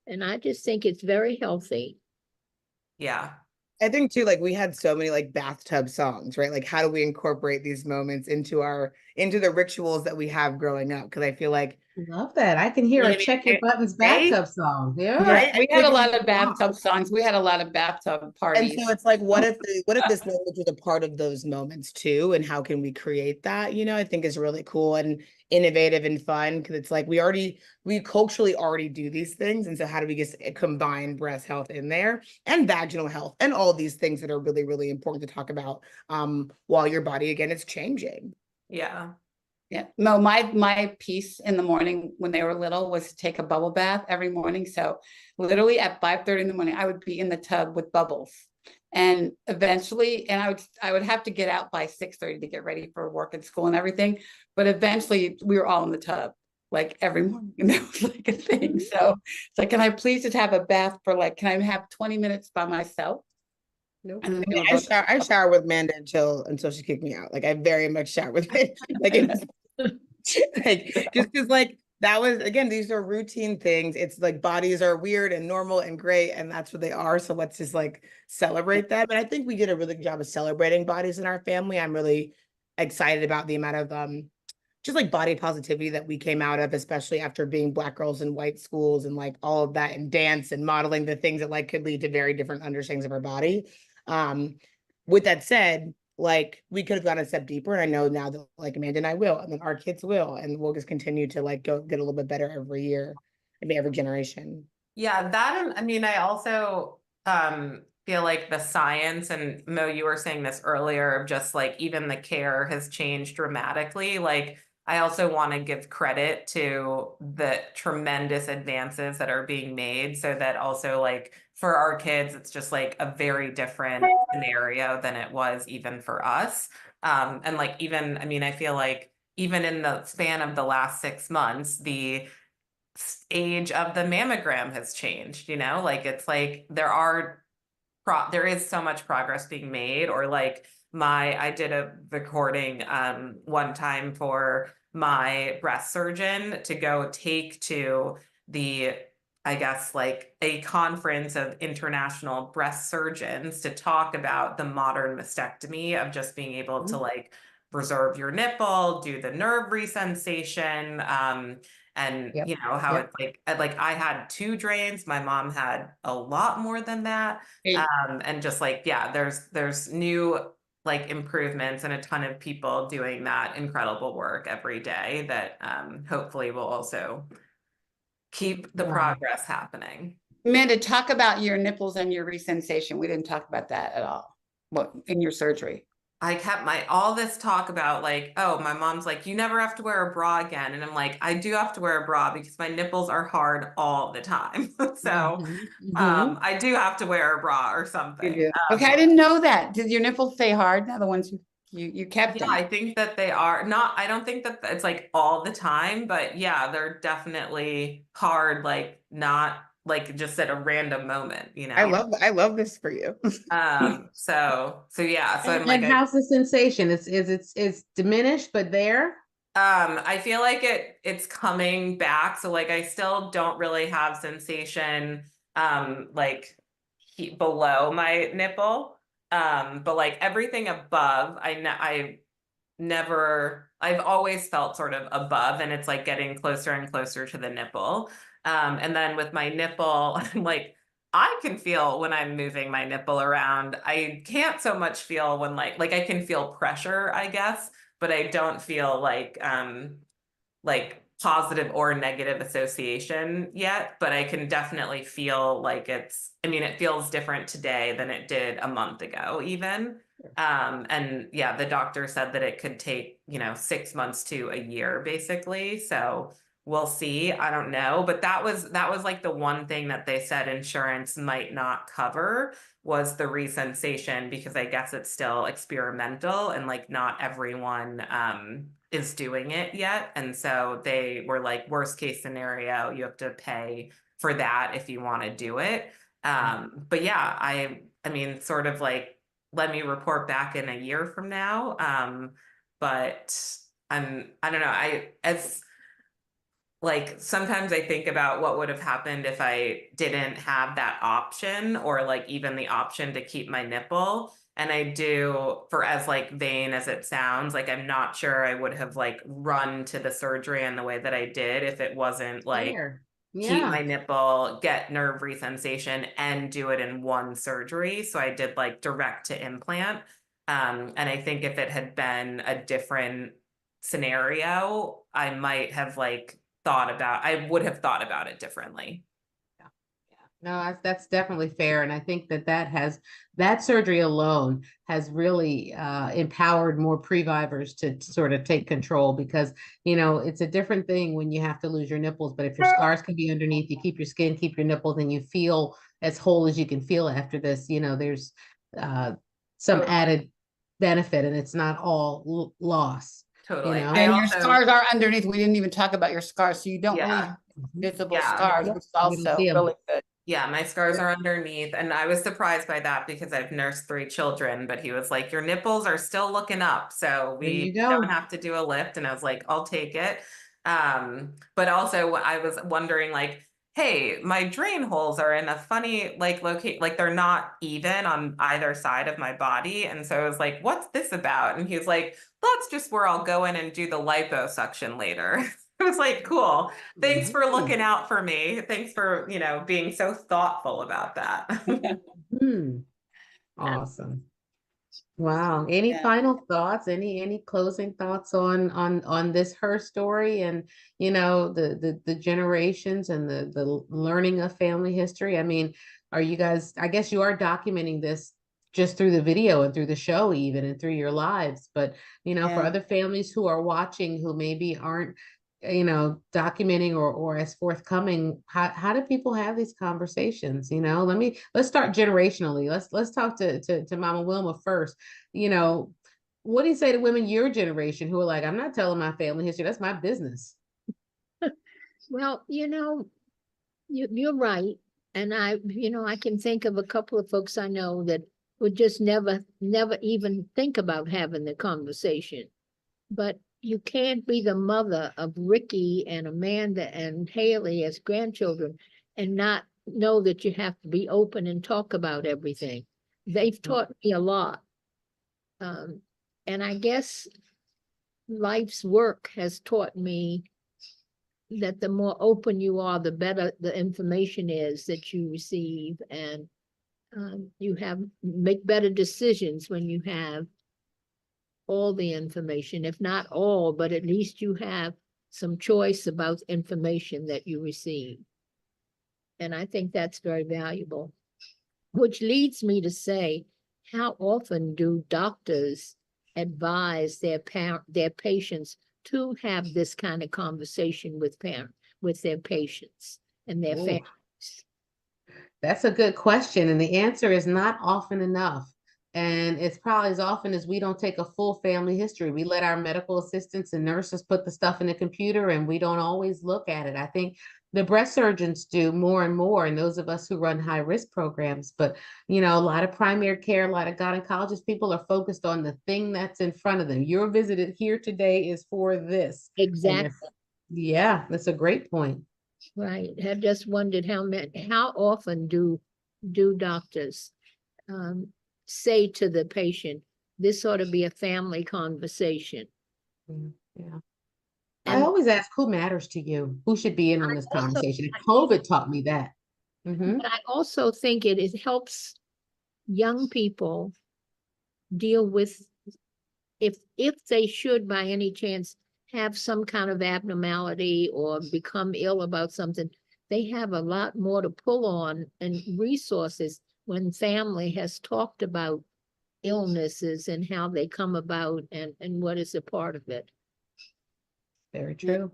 And I just think it's very healthy. Yeah. I think too, like we had so many like bathtub songs, right? Like how do we incorporate these moments into the rituals that we have growing up? Because I feel like Love that. I can hear a check your buttons right? bathtub song. Yeah. Right? We had a lot of Like, bathtub songs. We had a lot of bathtub and parties. so it's like, what if this language was a part of those moments too? And how can we create that? I think is really cool. And innovative and fun, because it's like we culturally already do these things, and so how do we just combine breast health in there and vaginal health and all these things that are really, really important to talk about while your body again is changing. Yeah. Yeah, no, my piece in the morning when they were little was to take a bubble bath every morning. So literally at 5:30 in the morning, I would be in the tub with bubbles. And eventually, and I would have to get out by 6:30 to get ready for work and school and everything. But eventually we were all in the tub like every morning. And that was like a thing. So it's like, can I please just have a bath for like, can I have 20 minutes by myself? Nope. And then I, they mean, would both- I shower with Amanda until she kicked me out. Like I very much shower with it. Like it was like just because like that was again, these are routine things. It's like bodies are weird and normal and great, and that's what they are. So let's just like celebrate that. But I think we did a really good job of celebrating bodies in our family. I'm really excited about the amount of just like body positivity that we came out of, especially after being Black girls in white schools and like all of that and dance and modeling the things that like could lead to very different understandings of our body. With that said, like we could have gone a step deeper, and I know now that like Amanda and I will, and then our kids will, and we'll just continue to like go get a little bit better every year, maybe every generation. Yeah, that, and I mean, I also feel like the science, and Mo, you were saying this earlier, of just like even the care has changed dramatically. Like I also want to give credit to the tremendous advances that are being made, so that also like for our kids, it's just like a very different scenario than it was even for us. And like even, I mean, I feel like even in the span of the last 6 months, the age of the mammogram has changed, like it's like there is so much progress being made. Or like I did a recording one time for my breast surgeon to go take to the, I guess, like a conference of international breast surgeons to talk about the modern mastectomy of just being able to like preserve your nipple, do the nerve resensation, and Yep. how Yep. it's like I had 2 drains, my mom had a lot more than that. And just like, yeah, there's new like improvements and a ton of people doing that incredible work every day that hopefully will also keep the Wow. progress happening. Amanda, talk about your nipples and your resensation. We didn't talk about that at all. What in your surgery? I kept all this talk about like, oh, my mom's like, you never have to wear a bra again. And I'm like, I do have to wear a bra because my nipples are hard all the time. So I do have to wear a bra or something. Okay, I didn't know that. Did your nipples stay hard now, the ones you kept Yeah, them? I think that they are not, I don't think that it's like all the time, but yeah, they're definitely hard, like not like just at a random moment, I love this for you. So yeah, so I'm And like, how's the sensation? It's diminished, but there. I feel like it's coming back. So like I still don't really have sensation like below my nipple. But like everything above, I've always felt sort of above, and it's like getting closer and closer to the nipple. And then with my nipple, I'm like, I can feel when I'm moving my nipple around. I can't so much feel when like I can feel pressure, I guess, but I don't feel like positive or negative association yet, but I can definitely feel like it feels different today than it did a month ago even. And yeah, the doctor said that it could take, 6 months to a year basically. So we'll see. I don't know, but that was like the one thing that they said insurance might not cover was the resensation, because I guess it's still experimental and like not everyone is doing it yet. And so they were like, worst case scenario, you have to pay for that if you want to do it. But yeah, I mean, sort of like, let me report back in a year from now. But I don't know. As like sometimes I think about what would have happened if I didn't have that option, or like even the option to keep my nipple. And I do, for as like vain as it sounds, like I'm not sure I would have like run to the surgery in the way that I did if it wasn't like There. keep my Yeah. nipple, get nerve resensation, and do it in one surgery. So I did like direct to implant. And I think if it had been a different scenario, I might have like I would have thought about it differently. No, that's definitely fair. And I think that surgery alone has really empowered more previvors to sort of take control, because, it's a different thing when you have to lose your nipples. But if your scars can be underneath, you keep your skin, keep your nipples, and you feel as whole as you can feel after this, there's some added benefit, and it's not all loss. Totally. know? I And your also- scars are underneath. We didn't even talk about your scars, so you don't really Yeah. have visible Yeah. scars, Yep. which is We don't also see 'em. really good. Yeah, my scars are underneath, and I was surprised by that because I've nursed 3 children, but he was like, your nipples are still looking up, so There you we go. don't have to do a lift. And I was like, I'll take it. But also I was wondering, like, hey, my drain holes are in a funny like they're not even on either side of my body. And so I was like, what's this about? And he was like, that's just where I'll go in and do the liposuction later. I was like, cool. Thanks for looking out for me. Thanks for, being so thoughtful about that. Hmm. Awesome. Wow. Any Yeah. final thoughts? Any closing thoughts on this her story, and the generations and the learning of family history? I mean, are you guys, I guess you are documenting this just through the video and through the show even, and through your lives, but for Yeah. other families who are watching, who maybe aren't documenting or as forthcoming, how do people have these conversations? Let's start generationally. Let's talk to Mama Wilma first. What do you say to women your generation who are like, I'm not telling my family history, that's my business? Well, you're right. And I can think of a couple of folks I know that would just never even think about having the conversation. But you can't be the mother of Ricky and Amanda and Haley as grandchildren and not know that you have to be open and talk about everything. They've taught me a lot. And I guess life's work has taught me that the more open you are, the better the information is that you receive, and you make better decisions when you have all the information, if not all, but at least you have some choice about information that you receive. And I think that's very valuable, which leads me to say, how often do doctors advise their patients to have this kind of conversation with their patients and their Ooh. families? That's a good question. And the answer is not often enough. And it's probably as often as we don't take a full family history. We let our medical assistants and nurses put the stuff in the computer, and we don't always look at it. I think the breast surgeons do more and more, and those of us who run high risk programs. But, a lot of primary care, a lot of gynecologist people are focused on the thing that's in front of them. Your visit here today is for this. Exactly. Yeah, that's a great point. Right. I've just wondered how often do doctors say to the patient, this ought to be a family conversation? Yeah. I And always ask, who matters to you? Who should be in on this also- conversation? And COVID taught me that. Mhm. but I also think it helps young people deal with, if they should by any chance have some kind of abnormality or become ill about something, they have a lot more to pull on and resources when family has talked about illnesses and how they come about and what is a part of it. Very true.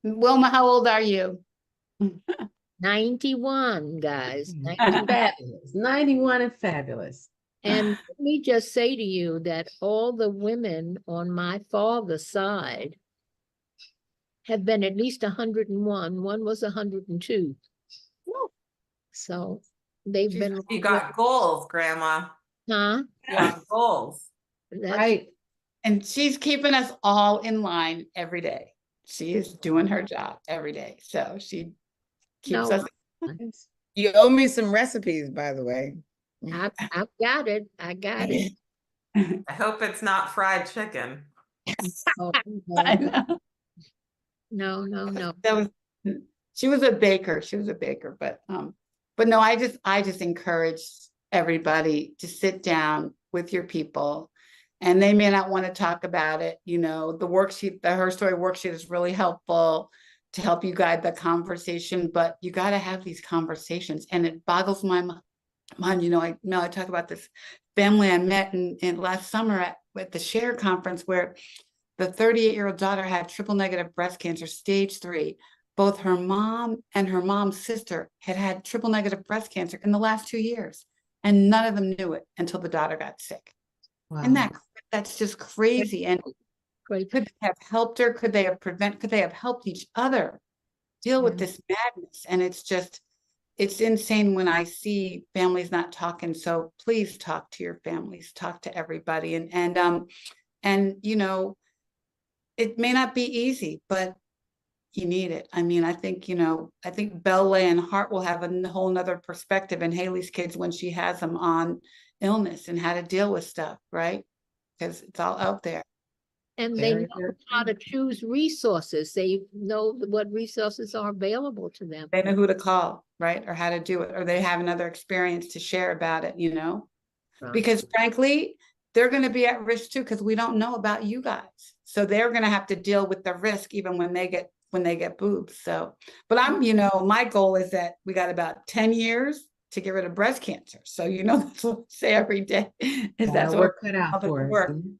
Wilma, how old are you? 91, guys. Fabulous. 91 and fabulous. And let me just say to you that all the women on my father's side have been at least 101. One was 102. So they've been. You got goals, Grandma. Huh? You got goals. That's Right. And she's keeping us all in line every day. She is doing her job every day. So she keeps No. us. Nice. You owe me some recipes, by the way. I've got it. I got it. I hope it's not fried chicken. Oh, I no, know. no. That was, she was a baker. She was a baker, but no, I just encourage everybody to sit down with your people and they may not want to talk about it. You know, the worksheet, the Her Story worksheet is really helpful to help you guide the conversation, but you got to have these conversations. And it boggles my mind. You know, I talk about this family I met in last summer at the SHARE conference, where the 38-year-old daughter had triple negative breast cancer, stage 3. Both her mom and her mom's sister had triple negative breast cancer in the last 2 years, and none of them knew it until the daughter got sick. And Wow. that's just crazy. And Great. could they have helped her? Could they have helped each other deal with Yeah. this madness? And it's insane when I see families not talking. So please talk to your families, talk to everybody. And you know, it may not be easy, but you need it. I mean, I think Bella and Hart will have a whole nother perspective, and Haley's kids when she has them, on illness and how to deal with stuff, right? Because it's all out there. And they Very, know very how to true. choose resources. They know what resources are available to them. They know who to call, right? Or how to do it, or they have another experience to share about it, you know? Right. Because frankly, they're going to be at risk too, because we don't know about you guys. So they're going to have to deal with the risk even when they get boobs. So, but my goal is that we got about 10 years to get rid of breast cancer. So, that's what I say every day, is that's what Work cut out the for us. work. And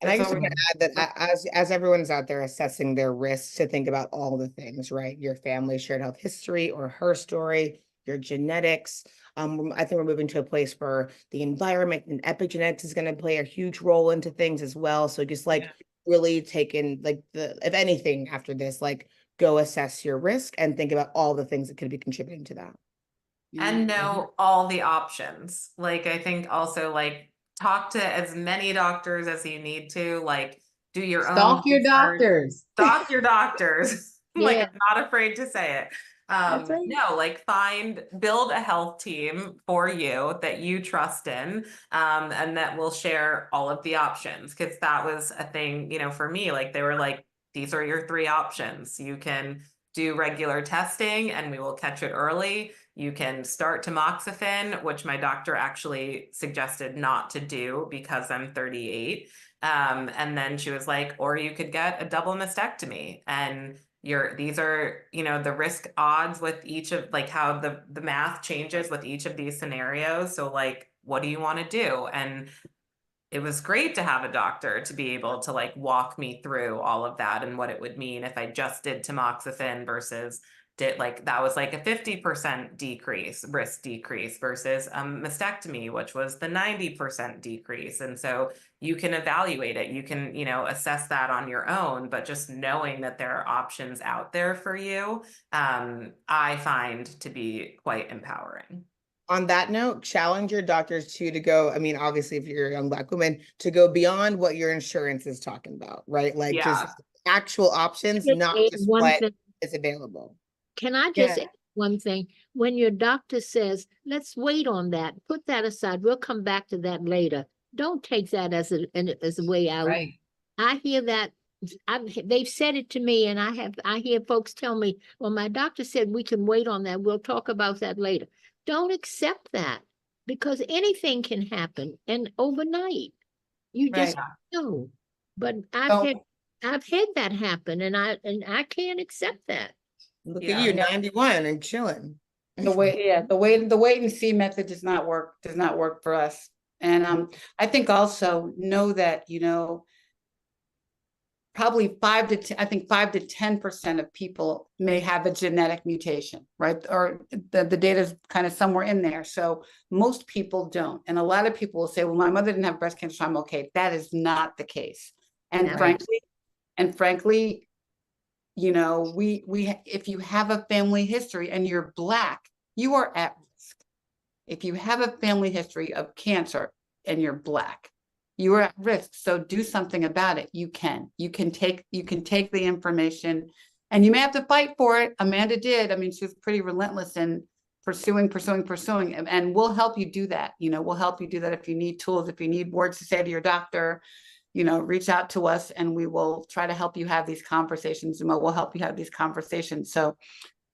I That's just all want to add that as everyone's out there assessing their risks, to think about all the things, right? Your family shared health history or Her Story, your genetics. I think we're moving to a place where the environment and epigenetics is going to play a huge role into things as well. So just really taking if anything after this, go assess your risk and think about all the things that could be contributing to that. And know all the options. Like, I think also, like, talk to as many doctors as you need to, like, do your own Stalk your research. doctors. Stalk your doctors. Like, Yeah. I'm not afraid to say it. That's right. No, like, build a health team for you that you trust in, and that will share all of the options. Cause that was a thing, for me, like, they were like, these are your 3 options. You can do regular testing and we will catch it early. You can start tamoxifen, which my doctor actually suggested not to do because I'm 38. And then she was like, or you could get a double mastectomy, and these are, the risk odds with each of, like, how the math changes with each of these scenarios. So, like, what do you want to do? And it was great to have a doctor to be able to, like, walk me through all of that and what it would mean if I just did tamoxifen versus that was like a 50% risk decrease versus mastectomy, which was the 90% decrease. And so you can evaluate it. You can, assess that on your own, but just knowing that there are options out there for you, I find to be quite empowering. On that note, challenge your doctors too to go, I mean, obviously, if you're a young Black woman, to go beyond what your insurance is talking about, right? Like, just actual options, Just not add just one what thing. is available. Can I just Yeah. add one thing? When your doctor says, let's wait on that, put that aside, we'll come back to that later. Don't take that as a way out. Right. I hear that. They've said it to me, and I hear folks tell me, well, my doctor said we can wait on that. We'll talk about that later. Don't accept that, because anything can happen, and overnight. You just Right. know. But Don't- I've had that happen, and I can't accept that. Look Yeah. at you, 91 and chilling. the wait and see method does not work for us. And I think also know that, probably 5 to 10% of people may have a genetic mutation, right? Or the data is kind of somewhere in there. So most people don't. And a lot of people will say, well, my mother didn't have breast cancer, so I'm okay. That is not the case. And Right. frankly, if you have a family history and you're Black, you are at risk. If you have a family history of cancer and you're Black, you are at risk. So do something about it. You can take the information, and you may have to fight for it. Amanda did. I mean, she was pretty relentless in pursuing, and we'll help you do that. We'll help you do that. If you need tools, if you need words to say to your doctor, reach out to us, and we will try to help you have these conversations. And we'll help you have these conversations. So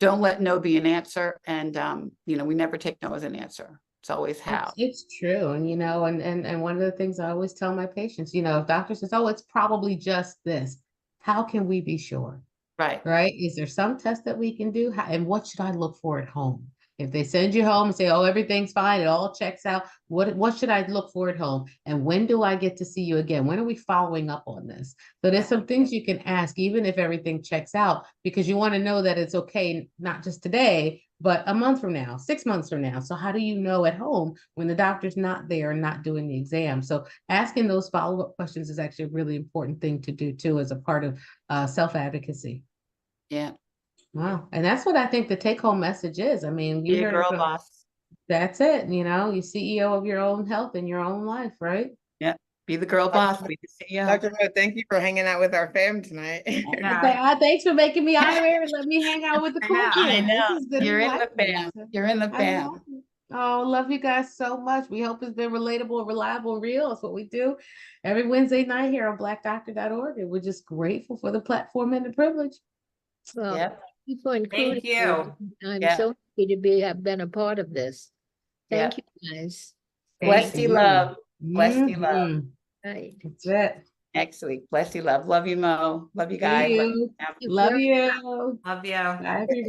don't let no be an answer. And, we never take no as an answer. It's always how. It's true. And, you know, and one of the things I always tell my patients, you know, if doctor says, oh, it's probably just this, how can we be sure? Right. Right? Is there some test that we can do? And what should I look for at home? If they send you home and say, oh, everything's fine, it all checks out, what should I look for at home? And when do I get to see you again? When are we following up on this? So there's some things you can ask, even if everything checks out, because you want to know that it's okay, not just today, but a month from now, 6 months from now. So how do you know at home when the doctor's not there and not doing the exam? So asking those follow-up questions is actually a really important thing to do too, as a part of self-advocacy. Yeah. Wow. And that's what I think the take-home message is. I mean, you Be a heard it girl from, boss. that's it, you know, you're CEO of your own health and your own life, right? Yeah. Be the girl boss. Be the CEO. Dr. Mo, thank you for hanging out with our fam tonight. Yeah. Thanks for making me honorary and let me hang out with the I cool know. kids. I know. This is good You're in the enlightenment. fam. You're in the I fam. love it. Oh, love you guys so much. We hope it's been relatable, reliable, real. That's what we do every Wednesday night here on blackdoctor.org. And we're just grateful for the platform and the privilege. Well, Yeah. thank you for including me. you. I'm Yeah. so happy to have been a part of this. Thank you, guys. Thank Bless you, you. love. Bless you, love. Mhm. Right. That's it. Next week. Bless you, love. Love you, Mo. Love you See guys. you. You Love very you. Love you. Bye, everybody.